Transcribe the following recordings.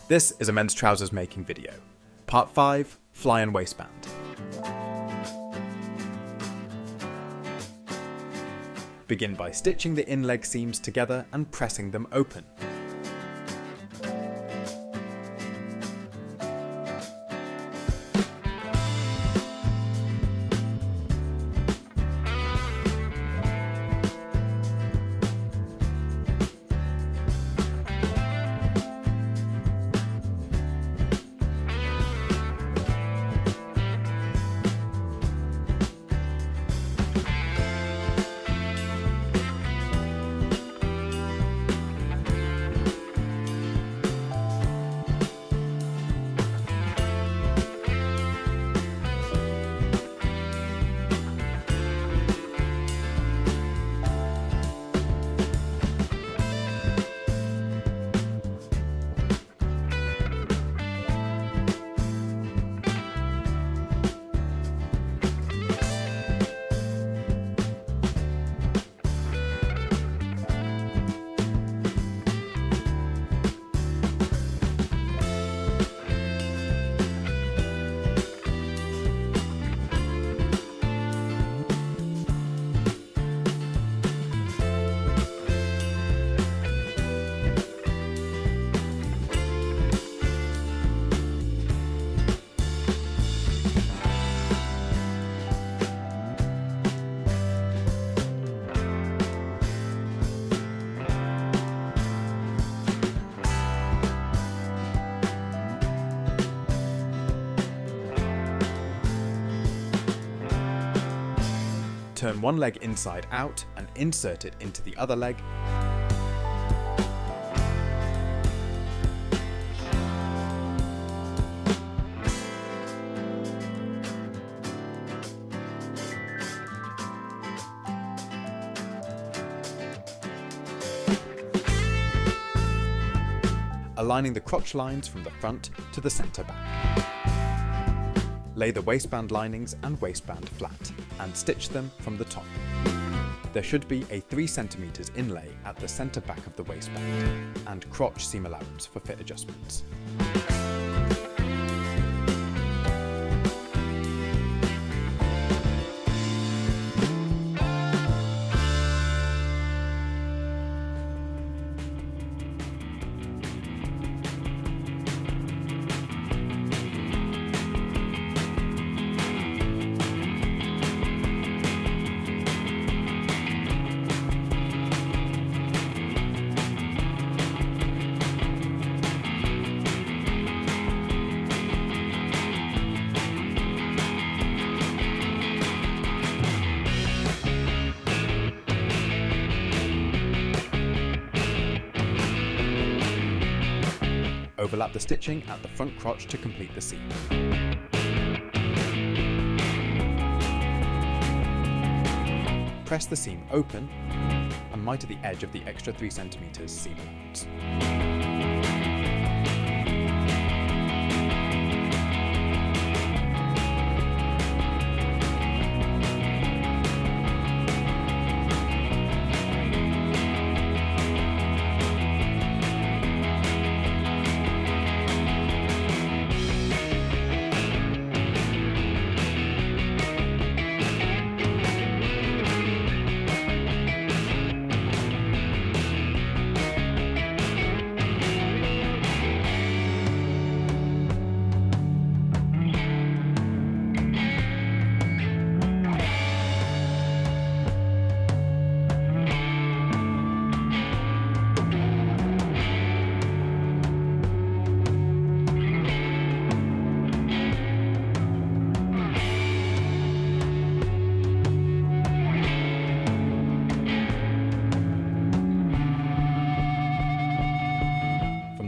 This is a men's trousers making video. Part 5, Fly and Waistband. Begin by stitching the in-leg seams together and pressing them open. Turn one leg inside out and insert it into the other leg. Aligning the crotch lines from the front to the centre back. Lay the waistband linings and waistband flat and stitch them from the top. There should be a 3 cm inlay at the centre back of the waistband and crotch seam allowance for fit adjustments. Overlap the stitching at the front crotch to complete the seam. Press the seam open and miter the edge of the extra 3 cm seam allowance.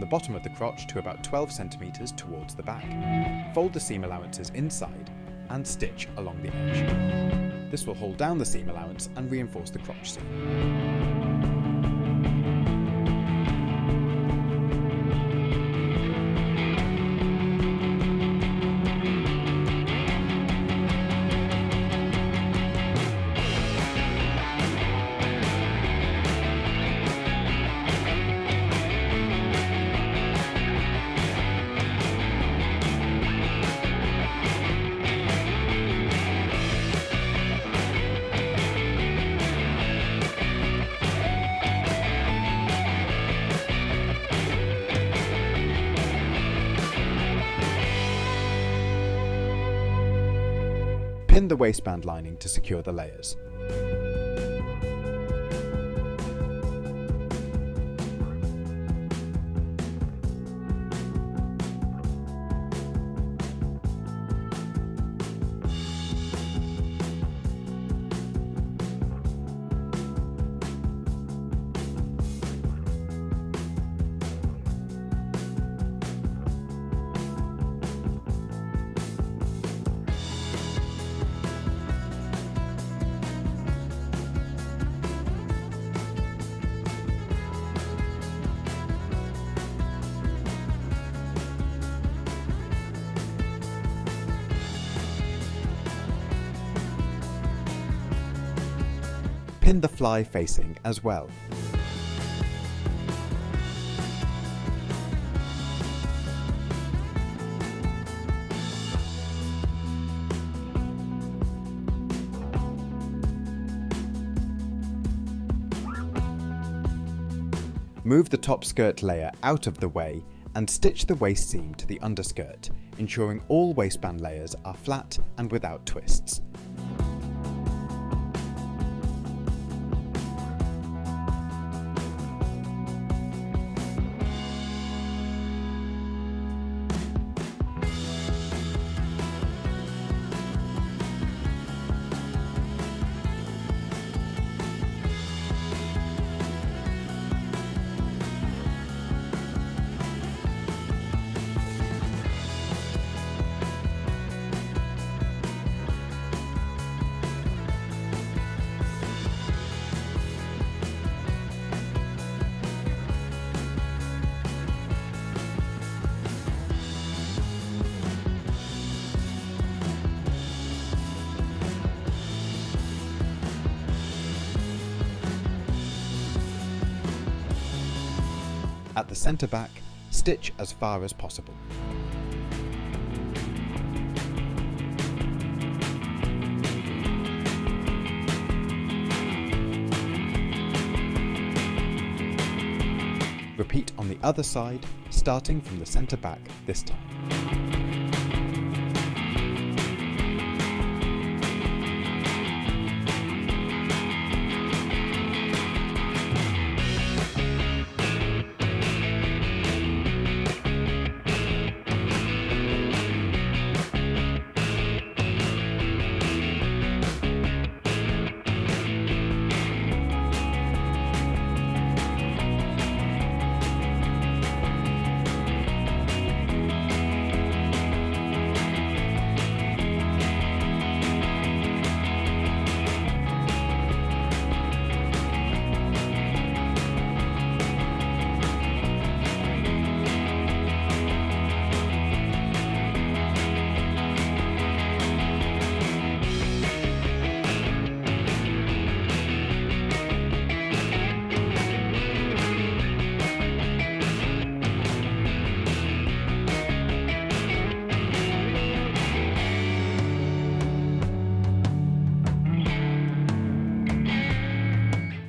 Bottom of the crotch to about 12 cm towards the back. Fold the seam allowances inside and stitch along the edge. This will hold down the seam allowance and reinforce the crotch seam. Pin the waistband lining to secure the layers. Pin the fly facing as well. Move the top skirt layer out of the way and stitch the waist seam to the underskirt, ensuring all waistband layers are flat and without twists. At the centre back, stitch as far as possible. Repeat on the other side, starting from the centre back this time.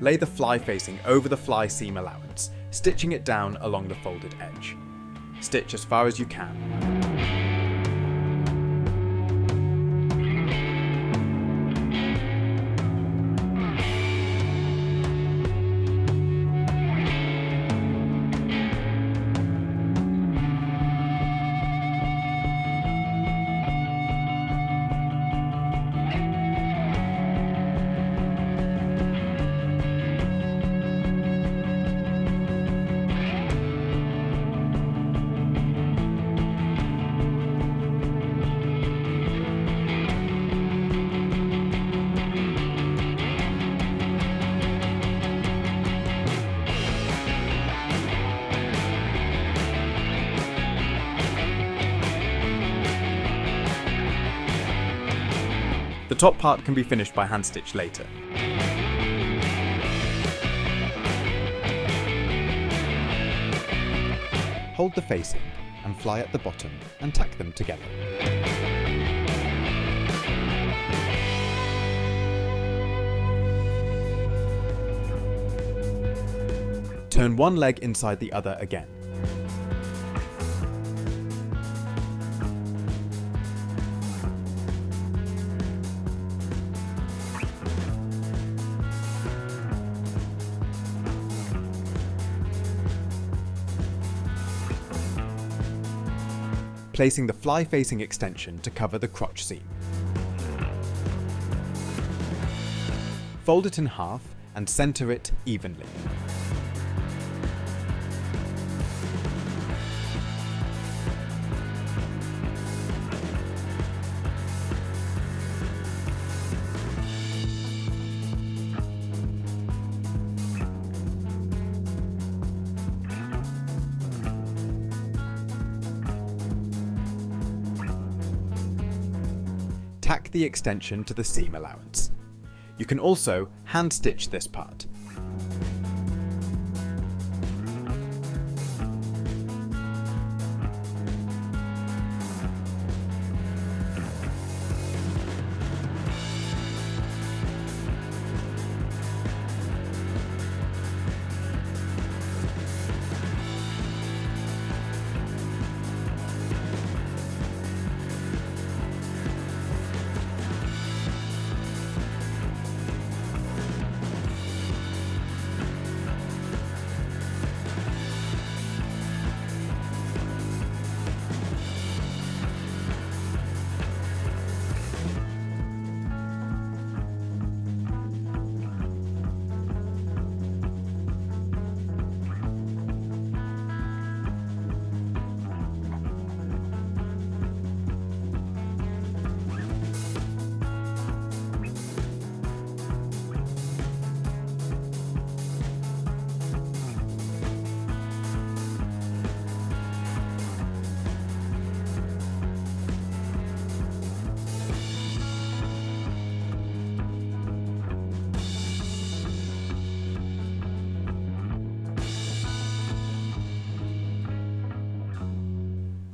Lay the fly facing over the fly seam allowance, stitching it down along the folded edge. Stitch as far as you can. The top part can be finished by hand stitch later. Hold the facing and fly at the bottom and tack them together. Turn one leg inside the other again. placing the fly-facing extension to cover the crotch seam. Fold it in half and centre it evenly. Tack the extension to the seam allowance. You can also hand stitch this part.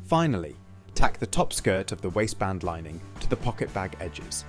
Finally, tack the top skirt of the waistband lining to the pocket bag edges.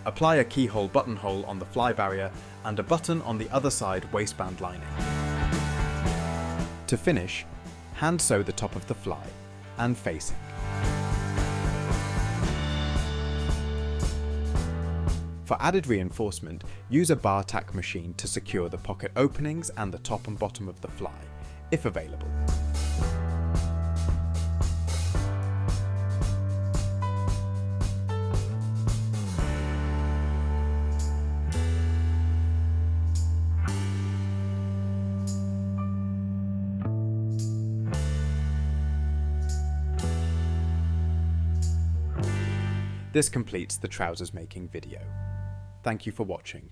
Apply a keyhole buttonhole on the fly barrier and a button on the other side waistband lining. To finish, hand sew the top of the fly and facing. For added reinforcement, use a bar tack machine to secure the pocket openings and the top and bottom of the fly, if available. This completes the trousers making video. Thank you for watching.